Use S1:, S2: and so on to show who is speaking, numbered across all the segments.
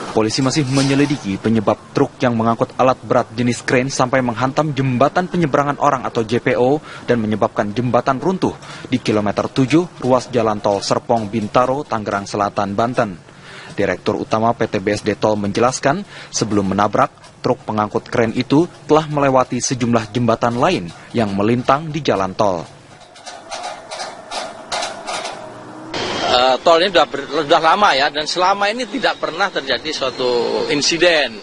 S1: Polisi masih menyelidiki penyebab truk yang mengangkut alat berat jenis kren sampai menghantam jembatan penyeberangan orang atau JPO dan menyebabkan jembatan runtuh di kilometer 7 ruas jalan tol Serpong Bintaro, Tangerang Selatan, Banten. Direktur Utama PT BSD Tol menjelaskan, sebelum menabrak, truk pengangkut kren itu telah melewati sejumlah jembatan lain yang melintang di jalan tol.
S2: Tol ini sudah lama ya, dan selama ini tidak pernah terjadi suatu insiden.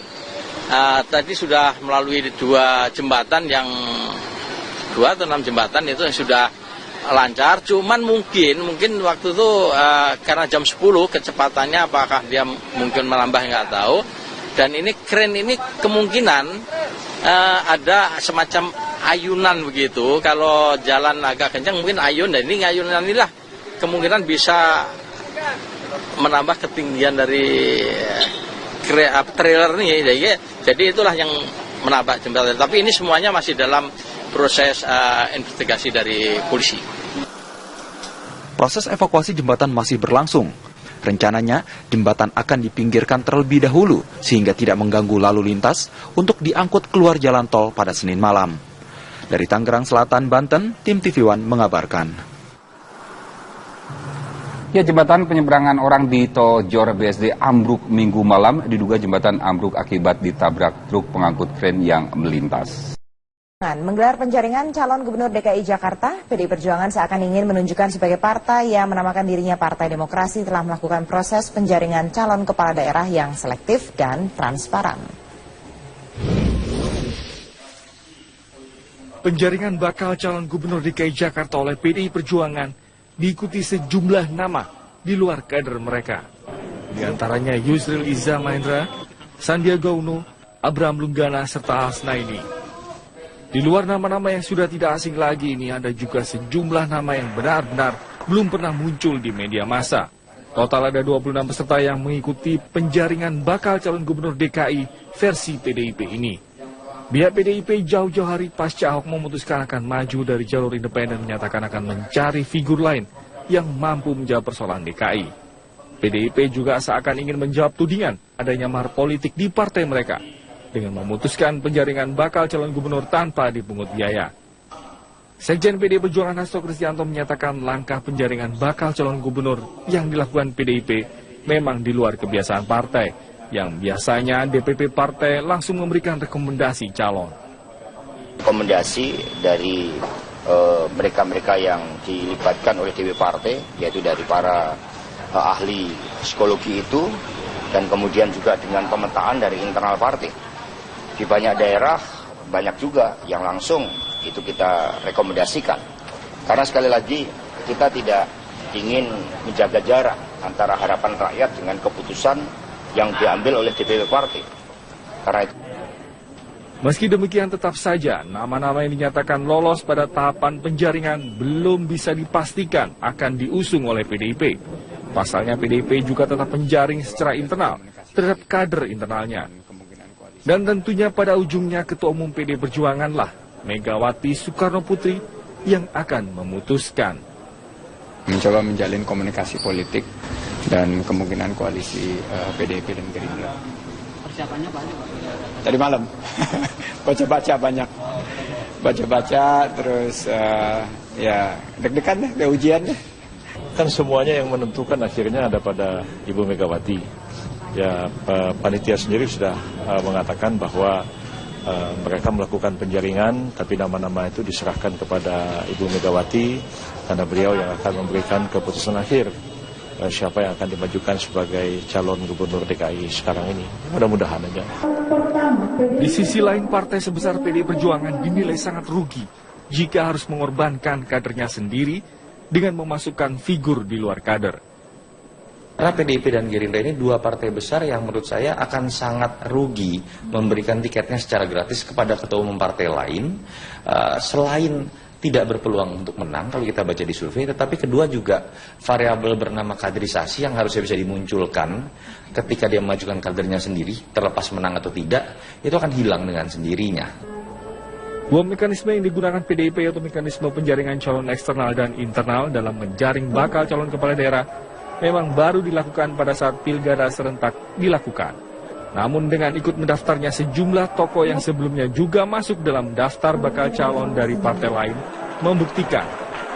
S2: Tadi sudah melalui 2 jembatan yang 2 atau 6 jembatan itu yang sudah lancar. Cuman mungkin waktu itu karena jam 10 kecepatannya apakah dia mungkin menambah nggak tahu. Dan ini kren ini kemungkinan ada semacam ayunan begitu. Kalau jalan agak kencang mungkin ayun, dan ini ayunan inilah kemungkinan bisa menambah ketinggian dari trailer ini. Jadi itulah yang menabrak jembatan. Tapi ini semuanya masih dalam proses investigasi dari polisi.
S1: Proses evakuasi jembatan masih berlangsung. Rencananya, jembatan akan dipinggirkan terlebih dahulu sehingga tidak mengganggu lalu lintas untuk diangkut keluar jalan tol pada Senin malam. Dari Tangerang Selatan, Banten, tim TV One mengabarkan.
S3: Ya, jembatan penyeberangan orang di Tol Jor BSD ambruk Minggu malam. Diduga jembatan ambruk akibat ditabrak truk pengangkut kren yang melintas.
S4: Menggelar penjaringan calon gubernur DKI Jakarta, PDI Perjuangan seakan ingin menunjukkan sebagai partai yang menamakan dirinya Partai Demokrasi telah melakukan proses penjaringan calon kepala daerah yang selektif dan transparan.
S5: Penjaringan bakal calon gubernur DKI Jakarta oleh PDI Perjuangan diikuti sejumlah nama di luar kader mereka. Di antaranya Yusril Iza Mahendra, Sandiaga Uno, Abraham Lunggana, serta Hasnaini. Di luar nama-nama yang sudah tidak asing lagi ini, ada juga sejumlah nama yang benar-benar belum pernah muncul di media massa. Total ada 26 peserta yang mengikuti penjaringan bakal calon gubernur DKI versi PDIP ini. Pihak PDIP jauh-jauh hari pasca Ahok memutuskan akan maju dari jalur independen menyatakan akan mencari figur lain yang mampu menjawab persoalan DKI. PDIP juga seakan ingin menjawab tudingan adanya mahar politik di partai mereka dengan memutuskan penjaringan bakal calon gubernur tanpa dipungut biaya. Sekjen PDI Perjuangan Hasto Kristianto menyatakan langkah penjaringan bakal calon gubernur yang dilakukan PDIP memang di luar kebiasaan partai, yang biasanya DPP partai langsung memberikan rekomendasi calon.
S6: Rekomendasi dari mereka-mereka yang dilibatkan oleh DPP partai, yaitu dari para ahli psikologi itu, dan kemudian juga dengan pemetaan dari internal partai. Di banyak daerah, banyak juga yang langsung itu kita rekomendasikan. Karena sekali lagi, kita tidak ingin menjaga jarak antara harapan rakyat dengan keputusan yang diambil oleh DPP partai. Karena itu.
S5: Meski demikian, tetap saja nama-nama yang dinyatakan lolos pada tahapan penjaringan belum bisa dipastikan akan diusung oleh PDIP. Pasalnya PDIP juga tetap menjaring secara internal terhadap kader internalnya. Dan tentunya pada ujungnya Ketua Umum PDI Perjuangan lah Megawati Soekarno Putri yang akan memutuskan.
S7: Mencoba menjalin komunikasi politik dan kemungkinan koalisi PDIP dan Gerindra.
S8: Persiapannya banyak Pak?
S7: Tadi malam, baca-baca banyak. Baca-baca terus ya deg-degan deh, ada ujian deh.
S9: Kan semuanya yang menentukan akhirnya ada pada Ibu Megawati. Ya, panitia sendiri sudah mengatakan bahwa mereka melakukan penjaringan, tapi nama-nama itu diserahkan kepada Ibu Megawati karena beliau yang akan memberikan keputusan akhir siapa yang akan dimajukan sebagai calon gubernur DKI sekarang ini. Mudah-mudahan aja.
S5: Di sisi lain, partai sebesar PDI Perjuangan dinilai sangat rugi jika harus mengorbankan kadernya sendiri dengan memasukkan figur di luar kader.
S10: Karena PDIP dan Gerindra ini dua partai besar yang menurut saya akan sangat rugi memberikan tiketnya secara gratis kepada ketua umum partai lain, selain tidak berpeluang untuk menang kalau kita baca di survei, tetapi kedua juga variabel bernama kaderisasi yang harusnya bisa dimunculkan ketika dia mengajukan kadernya sendiri, terlepas menang atau tidak, itu akan hilang dengan sendirinya.
S5: Dua mekanisme yang digunakan PDIP yaitu mekanisme penjaringan calon eksternal dan internal dalam menjaring bakal calon kepala daerah memang baru dilakukan pada saat pilkada serentak dilakukan. Namun dengan ikut mendaftarnya sejumlah tokoh yang sebelumnya juga masuk dalam daftar bakal calon dari partai lain membuktikan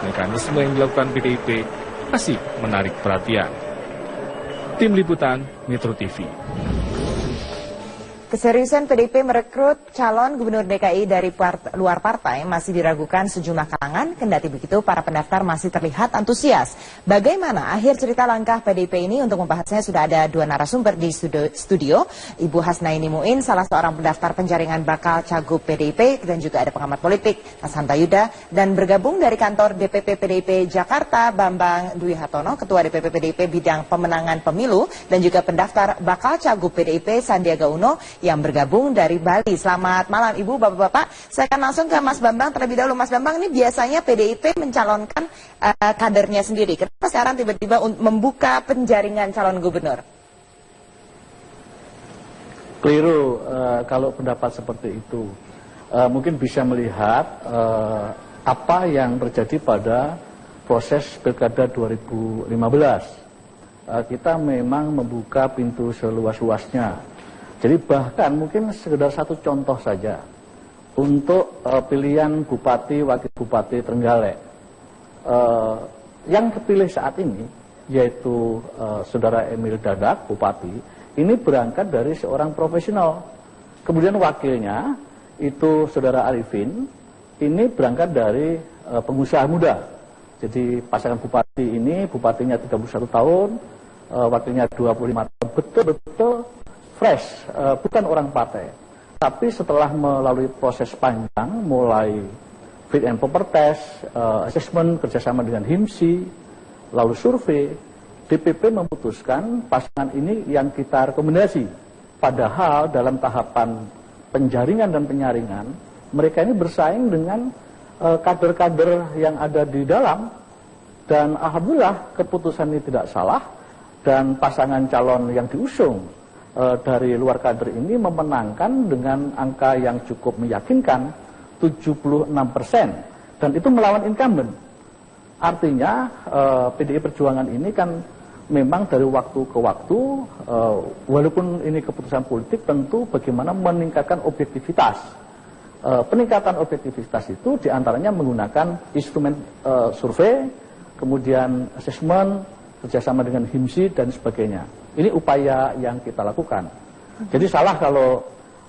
S5: mekanisme yang dilakukan PDIP masih menarik perhatian. Tim Liputan Metro TV.
S4: Keseriusan PDIP merekrut calon gubernur DKI dari luar partai masih diragukan sejumlah kalangan, kendati begitu para pendaftar masih terlihat antusias. Bagaimana akhir cerita langkah PDIP ini? Untuk membahasnya sudah ada dua narasumber di studio. Ibu Hasnaini Muin, salah seorang pendaftar penjaringan bakal cagup PDIP, dan juga ada pengamat politik Mas Hanta Yuda, dan bergabung dari kantor DPP PDIP Jakarta Bambang Dwi Hartono, Ketua DPP PDIP bidang pemenangan pemilu, dan juga pendaftar bakal cagup PDIP Sandiaga Uno yang bergabung dari Bali. Selamat malam Ibu, Bapak-Bapak. Saya akan langsung ke Mas Bambang terlebih dahulu. Mas Bambang, ini biasanya PDIP mencalonkan kadernya sendiri. Kenapa sekarang tiba-tiba membuka penjaringan calon gubernur?
S11: Keliru kalau pendapat seperti itu. Mungkin bisa melihat apa yang terjadi pada proses Pilkada 2015. Kita memang membuka pintu seluas-luasnya. Jadi bahkan mungkin sekedar satu contoh saja untuk pilihan Bupati, Wakil Bupati Trenggalek. Yang terpilih saat ini yaitu Saudara Emil Dadak, Bupati, ini berangkat dari seorang profesional. Kemudian wakilnya itu Saudara Arifin, ini berangkat dari pengusaha muda. Jadi pasangan Bupati ini, Bupatinya 31 tahun, wakilnya 25 tahun, betul-betul fresh, bukan orang partai. Tapi setelah melalui proses panjang, mulai fit and proper test, assessment kerjasama dengan HIMSI, lalu survei, DPP memutuskan pasangan ini yang kita rekomendasi. Padahal dalam tahapan penjaringan dan penyaringan, mereka ini bersaing dengan kader-kader yang ada di dalam. Dan alhamdulillah keputusan ini tidak salah, dan pasangan calon yang diusung dari luar kader ini memenangkan dengan angka yang cukup meyakinkan, 76%, dan itu melawan incumbent. Artinya PDI Perjuangan ini kan memang dari waktu ke waktu, walaupun ini keputusan politik, tentu bagaimana meningkatkan objektivitas. Peningkatan objektivitas itu diantaranya menggunakan instrumen survei, kemudian assessment, kerjasama dengan HIMSI dan sebagainya. Ini upaya yang kita lakukan. Jadi salah kalau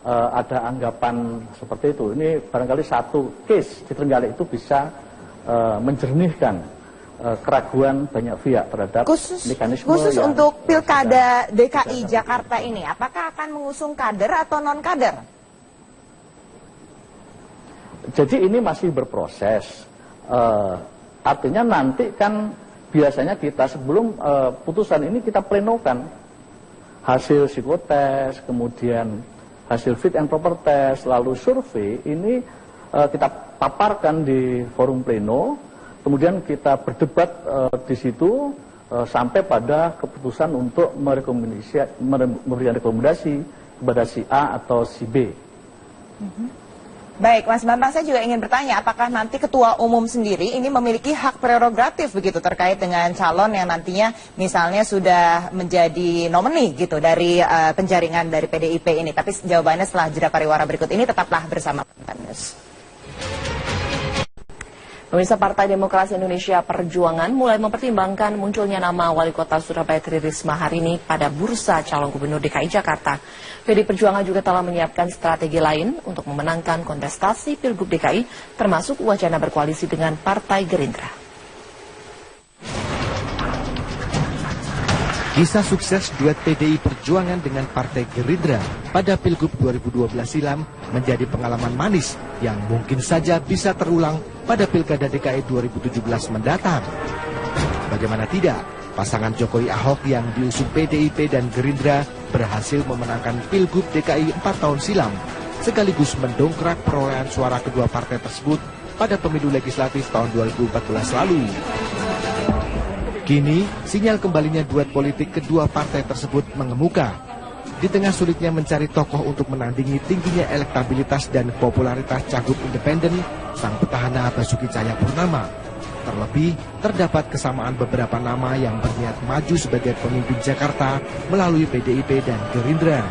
S11: ada anggapan seperti itu. Ini barangkali satu case di Trenggalek itu bisa menjernihkan keraguan banyak pihak terhadap mekanisme
S4: khusus
S11: yang
S4: untuk Pilkada DKI Jakarta ini, apakah akan mengusung kader atau non-kader?
S11: Jadi ini masih berproses. Artinya nanti kan biasanya kita sebelum putusan ini kita plenokan hasil psikotes, kemudian hasil fit and proper test, lalu survei, ini kita paparkan di forum pleno, kemudian kita berdebat di situ sampai pada keputusan untuk memberikan rekomendasi kepada si A atau si B.
S4: Baik, Mas Bambang, saya juga ingin bertanya, apakah nanti Ketua Umum sendiri ini memiliki hak prerogatif begitu terkait dengan calon yang nantinya misalnya sudah menjadi nomini gitu dari penjaringan dari PDIP ini. Tapi jawabannya setelah jeda pariwara berikut ini, tetaplah bersama Pantan News.
S12: Pemirsa, Partai Demokrasi Indonesia Perjuangan mulai mempertimbangkan munculnya nama Wali Kota Surabaya Tri Risma hari ini pada bursa calon gubernur DKI Jakarta. PDI Perjuangan juga telah menyiapkan strategi lain untuk memenangkan kontestasi Pilgub DKI, termasuk wacana berkoalisi dengan Partai Gerindra.
S13: Kisah sukses duet PDI Perjuangan dengan Partai Gerindra pada Pilgub 2012 silam menjadi pengalaman manis yang mungkin saja bisa terulang pada Pilkada DKI 2017 mendatang. Bagaimana tidak, pasangan Jokowi Ahok yang diusung PDIP dan Gerindra berhasil memenangkan Pilgub DKI 4 tahun silam, sekaligus mendongkrak perolehan suara kedua partai tersebut pada pemilu legislatif tahun 2014 lalu. Kini, sinyal kembalinya duet politik kedua partai tersebut mengemuka. Di tengah sulitnya mencari tokoh untuk menandingi tingginya elektabilitas dan popularitas cagup independen, sang petahana Basuki Cahayapurnama. Terlebih, terdapat kesamaan beberapa nama yang berniat maju sebagai pemimpin Jakarta melalui PDIP dan Gerindra.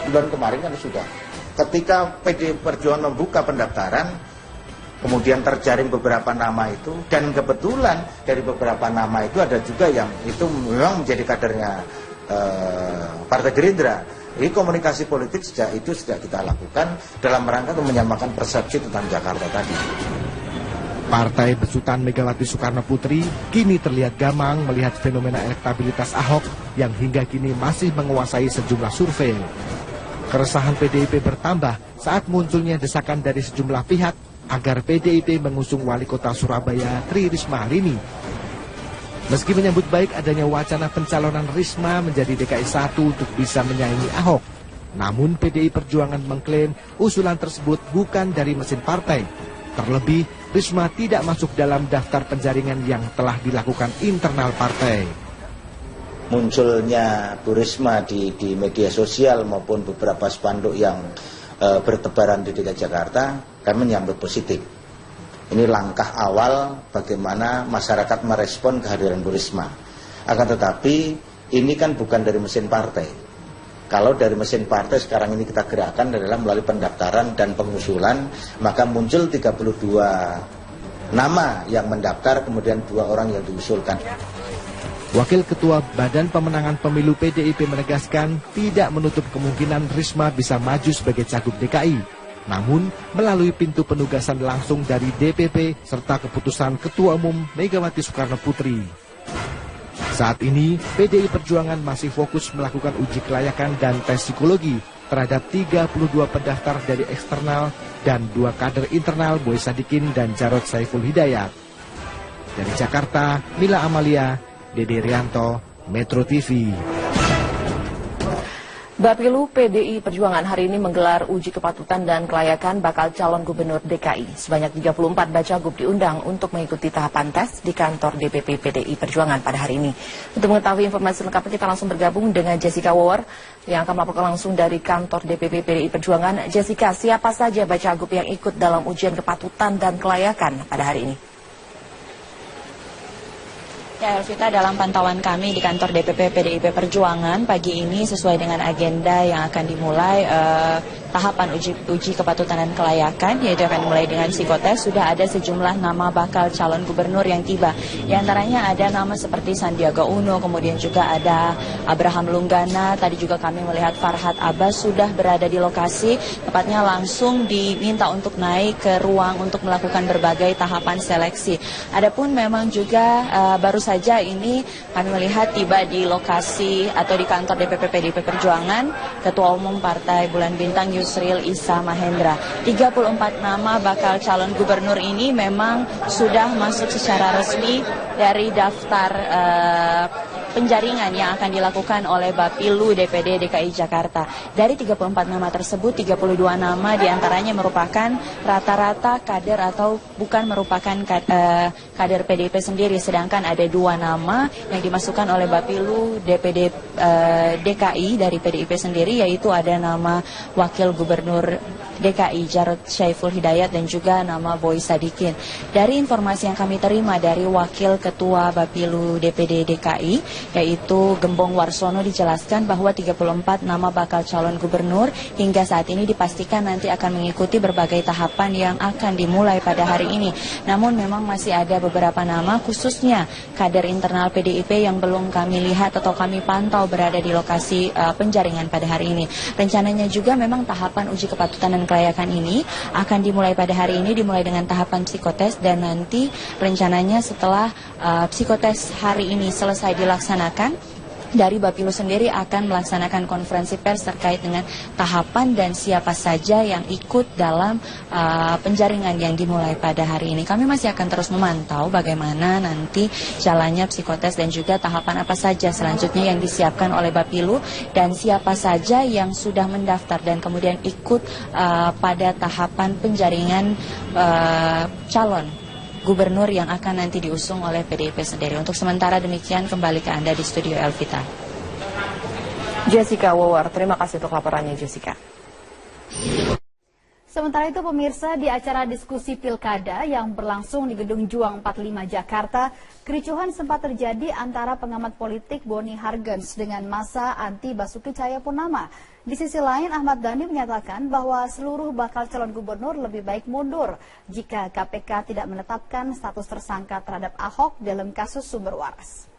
S14: bulan kemarin kan sudah. Ketika PDI Perjuangan membuka pendaftaran, kemudian terjaring beberapa nama itu, dan kebetulan dari beberapa nama itu ada juga yang itu memang menjadi kadernya Partai Gerindra. Jadi komunikasi politik sejak itu sudah kita lakukan dalam rangka untuk menyamakan persepsi tentang Jakarta tadi.
S13: Partai besutan Megawati Soekarno Putri kini terlihat gamang melihat fenomena elektabilitas Ahok yang hingga kini masih menguasai sejumlah survei. Keresahan PDIP bertambah saat munculnya desakan dari sejumlah pihak agar PDIP mengusung wali kota Surabaya Tri Risma hari ini. Meski menyambut baik adanya wacana pencalonan Risma menjadi DKI 1 untuk bisa menyaingi Ahok, namun PDI Perjuangan mengklaim usulan tersebut bukan dari mesin partai. Terlebih, Risma tidak masuk dalam daftar penjaringan yang telah dilakukan internal partai.
S14: Munculnya Bu Risma di media sosial maupun beberapa spanduk yang bertebaran di DKI Jakarta, kami menyambut positif. Ini langkah awal bagaimana masyarakat merespon kehadiran Bu Risma. Akan tetapi ini kan bukan dari mesin partai. Kalau dari mesin partai sekarang ini kita gerakkan adalah melalui pendaftaran dan pengusulan, maka muncul 32 nama yang mendaftar, kemudian 2 orang yang diusulkan.
S13: Wakil Ketua Badan Pemenangan Pemilu PDIP menegaskan tidak menutup kemungkinan Risma bisa maju sebagai cagup DKI. Namun, melalui pintu penugasan langsung dari DPP serta keputusan Ketua Umum Megawati Soekarno Putri. Saat ini, PDI Perjuangan masih fokus melakukan uji kelayakan dan tes psikologi terhadap 32 pendaftar dari eksternal dan 2 kader internal Boy Sadikin dan Jarod Saiful Hidayat. Dari Jakarta, Mila Amalia, Dede Rianto, Metro TV.
S12: Bapilu PDI Perjuangan hari ini menggelar uji kepatutan dan kelayakan bakal calon gubernur DKI. Sebanyak 34 bacagub diundang untuk mengikuti tahapan tes di kantor DPP PDI Perjuangan pada hari ini. Untuk mengetahui informasi lengkapnya kita langsung bergabung dengan Jessica Wower yang akan melaporkan langsung dari kantor DPP PDI Perjuangan. Jessica, siapa saja bacagub yang ikut dalam ujian kepatutan dan kelayakan pada hari ini?
S15: Ya, Elvita, dalam pantauan kami di kantor DPP PDIP Perjuangan pagi ini sesuai dengan agenda yang akan dimulai tahapan uji kepatutan dan kelayakan, yaitu akan dimulai dengan psikotes. Sudah ada sejumlah nama bakal calon gubernur yang tiba. Di antaranya ada nama seperti Sandiaga Uno, kemudian juga ada Abraham Lunggana. Tadi juga kami melihat Farhad Abbas sudah berada di lokasi, tepatnya langsung diminta untuk naik ke ruang untuk melakukan berbagai tahapan seleksi. Adapun memang juga baru saja ini kami melihat tiba di lokasi atau di kantor DPP PDIP Perjuangan Ketua Umum Partai Bulan Bintang Yusril Iza Mahendra. 34 nama bakal calon gubernur ini memang sudah masuk secara resmi dari daftar penjaringan yang akan dilakukan oleh Bapilu DPD DKI Jakarta. Dari 34 nama tersebut, 32 nama diantaranya merupakan rata-rata kader atau bukan merupakan kader PDIP sendiri, sedangkan ada 2 nama yang dimasukkan oleh Bapilu DPD DKI dari PDIP sendiri, yaitu ada nama Wakil Gubernur DKI Jarod Saiful Hidayat dan juga nama Boy Sadikin. Dari informasi yang kami terima dari Wakil Ketua Bapilu DPD DKI, yaitu Gembong Warsono, dijelaskan bahwa 34 nama bakal calon gubernur hingga saat ini dipastikan nanti akan mengikuti berbagai tahapan yang akan dimulai pada hari ini. Namun memang masih ada beberapa nama, khususnya kader internal PDIP yang belum kami lihat atau kami pantau berada di lokasi penjaringan pada hari ini. Rencananya juga memang tahapan uji kepatutan dan kelayakan ini akan dimulai pada hari ini, dimulai dengan tahapan psikotes, dan nanti rencananya setelah psikotes hari ini selesai dilaksanakan, dari Bapilu sendiri akan melaksanakan konferensi pers terkait dengan tahapan dan siapa saja yang ikut dalam penjaringan yang dimulai pada hari ini. Kami masih akan terus memantau bagaimana nanti jalannya psikotes dan juga tahapan apa saja selanjutnya yang disiapkan oleh Bapilu dan siapa saja yang sudah mendaftar dan kemudian ikut pada tahapan penjaringan calon gubernur yang akan nanti diusung oleh PDIP sendiri. Untuk sementara demikian, kembali ke Anda di studio Elvita.
S12: Jessica Wower, terima kasih untuk laporannya Jessica.
S16: Sementara itu pemirsa, di acara diskusi pilkada yang berlangsung di Gedung Juang 45 Jakarta, kericuhan sempat terjadi antara pengamat politik Boni Hargens dengan massa anti Basuki Cahayapurnama. Di sisi lain, Ahmad Dhani menyatakan bahwa seluruh bakal calon gubernur lebih baik mundur jika KPK tidak menetapkan status tersangka terhadap Ahok dalam kasus sumber waras.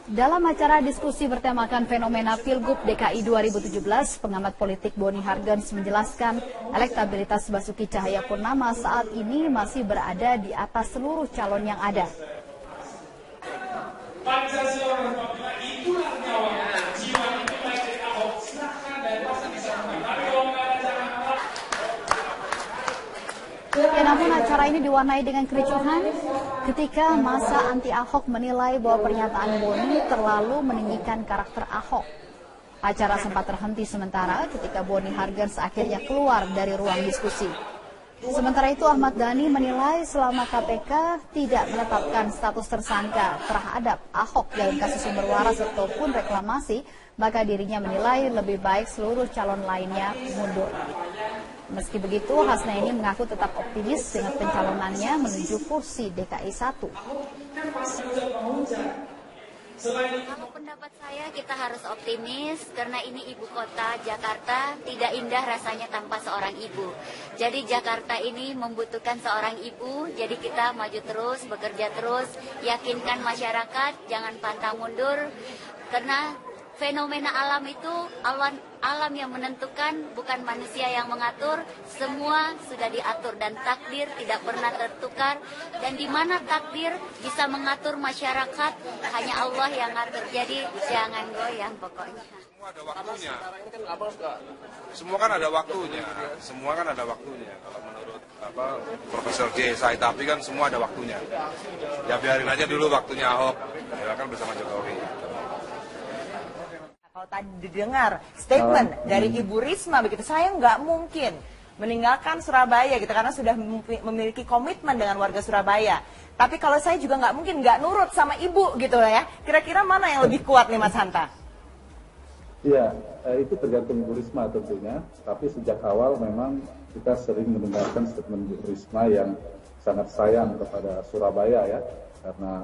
S16: Dalam acara diskusi bertemakan fenomena Pilgub DKI 2017, pengamat politik Boni Hargens menjelaskan elektabilitas Basuki Cahayapurnama saat ini masih berada di atas seluruh calon yang ada. Ya, namun acara ini diwarnai dengan kericuhan ketika massa anti Ahok menilai bahwa pernyataan Boni terlalu meninggikan karakter Ahok. Acara sempat terhenti sementara ketika Boni Hargens akhirnya keluar dari ruang diskusi. Sementara itu Ahmad Dhani menilai selama KPK tidak menetapkan status tersangka terhadap Ahok dalam kasus sumber waras ataupun reklamasi, maka dirinya menilai lebih baik seluruh calon lainnya mundur. Meski begitu, Hasnaini mengaku tetap optimis dengan pencalonannya menuju kursi DKI 1.
S17: Kalau pendapat saya, kita harus optimis karena ini ibu kota Jakarta, tidak indah rasanya tanpa seorang ibu. Jadi Jakarta ini membutuhkan seorang ibu, jadi kita maju terus, bekerja terus, yakinkan masyarakat, jangan pantang mundur, karena fenomena alam itu alam yang menentukan, bukan manusia yang mengatur. Semua sudah diatur dan takdir tidak pernah tertukar. Dan di mana takdir bisa mengatur masyarakat, hanya Allah yang ngatur. Jadi jangan goyang pokoknya.
S18: Semua ada waktunya. Semua kan ada waktunya. Semua kan ada waktunya. Kalau menurut Profesor J. Saitapi kan semua ada waktunya. Ya biarin aja dulu waktunya Ahok. Ya kan bersama Jokowi.
S19: Kalau tadi didengar statement dari Ibu Risma begitu, saya nggak mungkin meninggalkan Surabaya gitu karena sudah memiliki komitmen dengan warga Surabaya. Tapi kalau saya juga nggak mungkin nggak nurut sama ibu gitu lah ya. Kira-kira mana yang lebih kuat nih Mas Hanta?
S20: Iya, itu tergantung Ibu Risma tentunya. Tapi sejak awal memang kita sering mendengarkan statement Ibu Risma yang sangat sayang kepada Surabaya ya, karena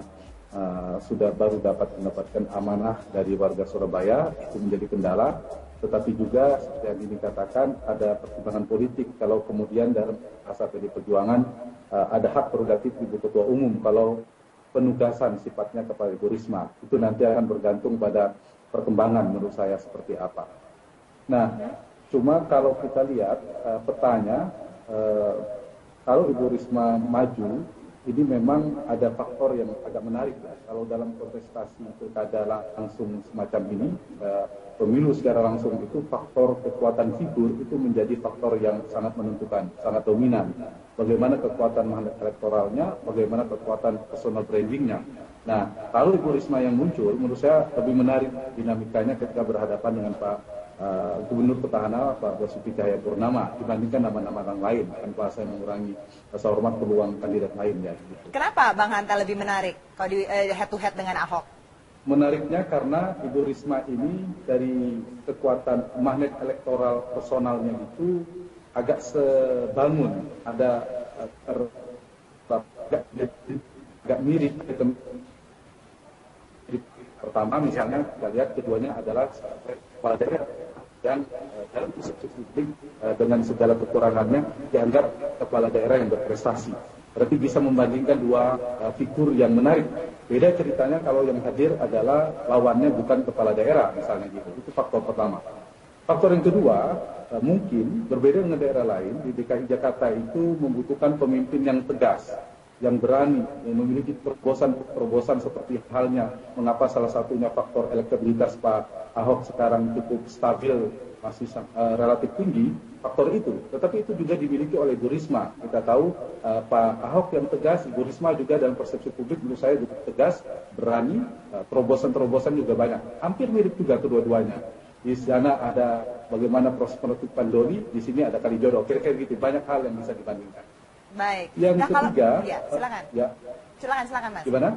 S20: sudah baru mendapatkan amanah dari warga Surabaya, itu menjadi kendala, tetapi juga seperti yang dikatakan ada pertimbangan politik kalau kemudian dalam masa PD Perjuangan ada hak prerogatif Ibu Ketua Umum kalau penugasan sifatnya kepada Ibu Risma, itu nanti akan bergantung pada perkembangan menurut saya seperti apa. Nah, cuma kalau kita lihat petanya, kalau Ibu Risma maju, ini memang ada faktor yang agak menarik ya. Kalau dalam kontestasi pilkada langsung semacam ini, pemilu secara langsung itu faktor kekuatan figur itu menjadi faktor yang sangat menentukan, sangat dominan. Bagaimana kekuatan magnet elektoralnya, bagaimana kekuatan personal brandingnya. Nah, kalau Ibu Risma yang muncul, menurut saya lebih menarik dinamikanya ketika berhadapan dengan Pak Gubernur Petahana Pak Basuki Cahayapurnama dibandingkan nama-nama yang lain, tanpa saya mengurangi rasa hormat peluang kandidat lain ya. Gitu.
S19: Kenapa Bang Hanta lebih menarik kalau di head to head dengan Ahok?
S20: Menariknya karena Ibu Risma ini dari kekuatan magnet elektoral personalnya itu agak sebangun, ada agak mirip. Pertama misalnya kita lihat keduanya adalah kepala daerah yang dalam persepsi publik dengan segala kekurangannya dianggap kepala daerah yang berprestasi. Berarti bisa membandingkan dua figur yang menarik. Beda ceritanya kalau yang hadir adalah lawannya bukan kepala daerah misalnya gitu. Itu faktor pertama. Faktor yang kedua, mungkin berbeda dengan daerah lain, di DKI Jakarta itu membutuhkan pemimpin yang tegas, yang berani, yang memiliki terobosan seperti halnya mengapa salah satunya faktor elektabilitas Pak Ahok sekarang cukup stabil, masih relatif tinggi, faktor itu. Tetapi itu juga dimiliki oleh Ibu Risma. Kita tahu Pak Ahok yang tegas, Ibu Risma juga dalam persepsi publik menurut saya juga tegas, berani, terobosan-terobosan juga banyak. Hampir mirip juga kedua-duanya. Di sana ada bagaimana proses penutupan Doli, di sini ada Kalijodo. Kira-kira gitu, banyak hal yang bisa dibandingkan.
S19: Baik.
S20: Yang ketiga,
S19: ya, silakan.
S20: Ya.
S19: Silakan Mas.
S20: Gimana?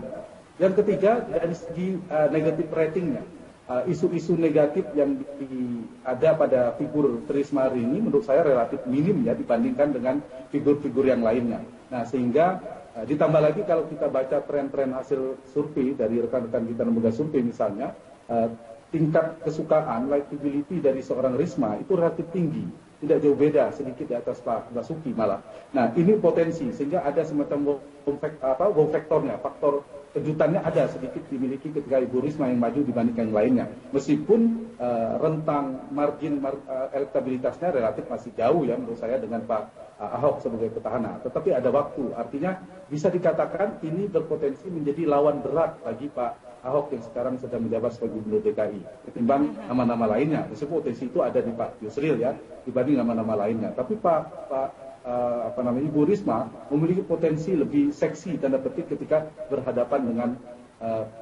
S20: Yang ketiga dari segi negatif ratingnya. isu-isu negatif yang ada pada figur Risma hari ini menurut saya relatif minim ya dibandingkan dengan figur-figur yang lainnya. Nah sehingga ditambah lagi kalau kita baca tren-tren hasil survei dari rekan-rekan kita lembaga survei misalnya, tingkat kesukaan, likability dari seorang Risma itu relatif tinggi, tidak jauh beda, sedikit di atas Pak Basuki malah. Nah ini potensi sehingga ada semacam wow faktornya, faktor kejutannya ada sedikit dimiliki ketika Ibu Risma yang maju dibandingkan yang lainnya. Meskipun rentang margin elektabilitasnya relatif masih jauh ya menurut saya dengan Pak Ahok sebagai petahana. Tetapi ada waktu, artinya bisa dikatakan ini berpotensi menjadi lawan berat bagi Pak Ahok yang sekarang sedang menjabat sebagai Gubernur DKI ketimbang nama-nama lainnya. Meskipun potensi itu ada di Pak Yusril ya dibanding nama-nama lainnya. Tapi Ibu Risma memiliki potensi lebih seksi tanda petik ketika berhadapan dengan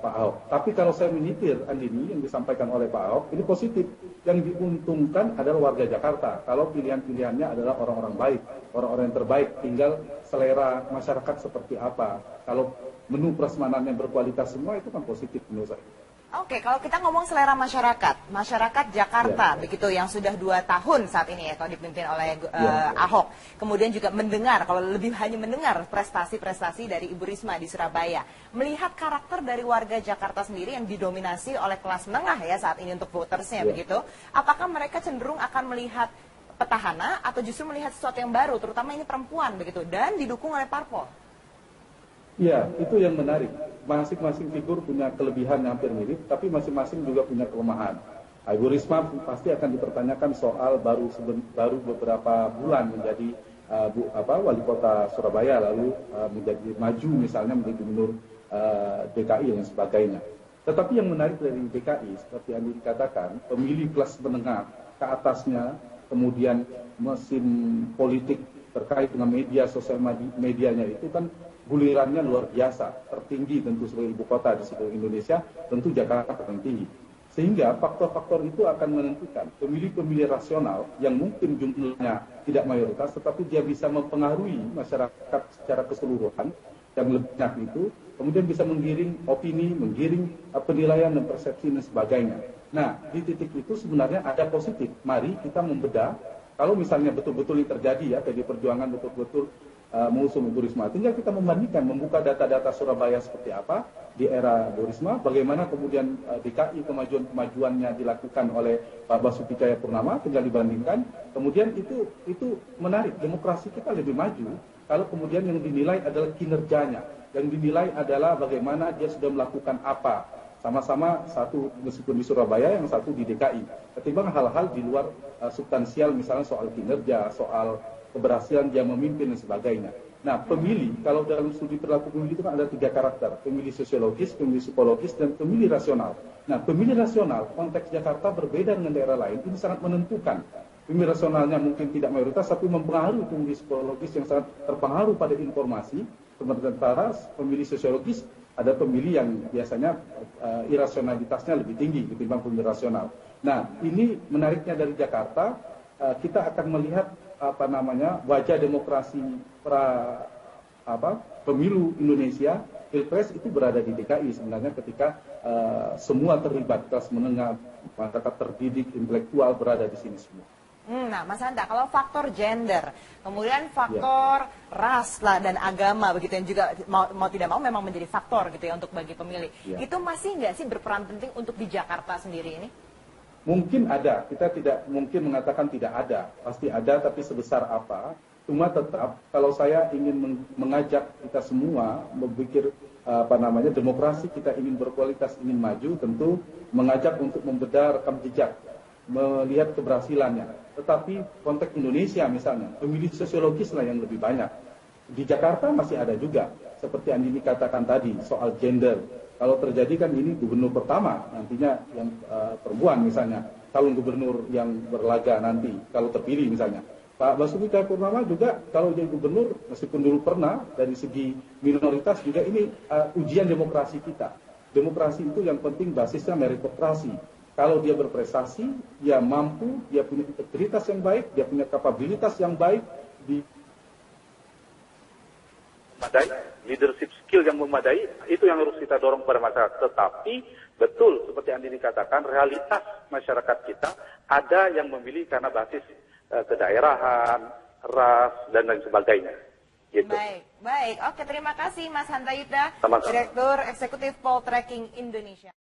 S20: Pak Ahok. Tapi kalau saya menyitir Andini yang disampaikan oleh Pak Ahok ini positif. Yang diuntungkan adalah warga Jakarta. Kalau pilihan-pilihannya adalah orang-orang baik, orang-orang yang terbaik, tinggal selera masyarakat seperti apa. Kalau menu prasmanan yang berkualitas semua itu kan positif menurut saya.
S19: Oke, kalau kita ngomong selera masyarakat Jakarta, begitu yang sudah 2 tahun saat ini ya, kalau dipimpin oleh Ahok. Kemudian juga mendengar, kalau lebih hanya mendengar prestasi-prestasi dari Ibu Risma di Surabaya. Melihat karakter dari warga Jakarta sendiri yang didominasi oleh kelas menengah ya saat ini untuk votersnya begitu. Apakah mereka cenderung akan melihat petahana atau justru melihat sesuatu yang baru, terutama ini perempuan begitu, dan didukung oleh parpol?
S20: Ya, itu yang menarik. Masing-masing figur punya kelebihan yang hampir mirip, tapi masing-masing juga punya kelemahan. Ibu Risma pasti akan dipertanyakan soal baru beberapa bulan menjadi wali kota Surabaya, lalu menjadi maju misalnya menjadi gubernur DKI dan sebagainya. Tetapi yang menarik dari DKI, seperti yang dikatakan, pemilih kelas menengah ke atasnya, kemudian mesin politik terkait dengan media, sosial medianya itu kan gulirannya luar biasa, tertinggi tentu sebagai ibu kota di seluruh Indonesia, tentu Jakarta paling tinggi. Sehingga faktor-faktor itu akan menentukan pemilih-pemilih rasional yang mungkin jumlahnya tidak mayoritas, tetapi dia bisa mempengaruhi masyarakat secara keseluruhan yang lebih banyak itu, kemudian bisa menggiring opini, menggiring penilaian dan persepsi dan sebagainya. Nah, di titik itu sebenarnya ada positif. Mari kita membedah, kalau misalnya betul-betul ini terjadi ya, PD Perjuangan betul-betul mengusung Ibu Risma. Tinggal kita membandingkan, membuka data-data Surabaya seperti apa di era Bu Risma, bagaimana kemudian DKI kemajuan-kemajuannya dilakukan oleh Pak Basuki Cahayapurnama, tinggal dibandingkan. Kemudian itu menarik, demokrasi kita lebih maju kalau kemudian yang dinilai adalah kinerjanya, yang dinilai adalah bagaimana dia sudah melakukan apa. Sama-sama satu meskipun di Surabaya, yang satu di DKI. Ketimbang hal-hal di luar substansial, misalnya soal kinerja, soal keberhasilan dia memimpin dan sebagainya. Nah, pemilih, kalau dalam studi perilaku pemilih itu kan ada 3 karakter. Pemilih sosiologis, pemilih psikologis, dan pemilih rasional. Nah, pemilih rasional, konteks Jakarta berbeda dengan daerah lain, ini sangat menentukan. Pemilih rasionalnya mungkin tidak mayoritas, tapi mempengaruhi pemilih psikologis yang sangat terpengaruh pada informasi. Sementara pemilih sosiologis, ada pemilih yang biasanya irasionalitasnya lebih tinggi ketimbang pemilih rasional. Nah, ini menariknya dari Jakarta, kita akan melihat wajah demokrasi pemilu Indonesia, Pilpres itu berada di DKI sebenarnya ketika semua terlibat, kelas menengah, masyarakat terdidik, intelektual berada di sini semua.
S19: Nah, Mas Hanta, kalau faktor gender, kemudian faktor ras lah dan agama begitu yang juga mau tidak mau memang menjadi faktor gitu ya untuk bagi pemilih. Itu masih nggak sih berperan penting untuk di Jakarta sendiri ini?
S20: Mungkin ada, kita tidak mungkin mengatakan tidak ada, pasti ada, tapi sebesar apa? Cuma tetap kalau saya ingin mengajak kita semua berpikir demokrasi kita ingin berkualitas, ingin maju, tentu mengajak untuk membedah rekam jejak, melihat keberhasilannya. Tetapi konteks Indonesia misalnya, pemilih sosiologis lah yang lebih banyak. Di Jakarta masih ada juga, seperti yang dikatakan tadi, soal gender. Kalau terjadi kan ini gubernur pertama, nantinya yang perempuan misalnya, calon gubernur yang berlaga nanti, kalau terpilih misalnya. Pak Basuki Cahayapurnama juga kalau jadi gubernur, meskipun dulu pernah, dari segi minoritas juga ini ujian demokrasi kita. Demokrasi itu yang penting basisnya meritokrasi. Kalau dia berprestasi, dia mampu, dia punya integritas yang baik, dia punya kapabilitas yang baik, leadership skill skill yang memadai, itu yang harus kita dorong pada masyarakat. Tetapi betul seperti Andi dikatakan, realitas masyarakat kita ada yang memilih karena basis kedaerahan, ras, dan lain sebagainya. Gitu.
S19: Baik. Oke, terima kasih Mas Hanta Yuda,
S20: Sama-sama.
S19: Direktur Eksekutif Poltreking Indonesia.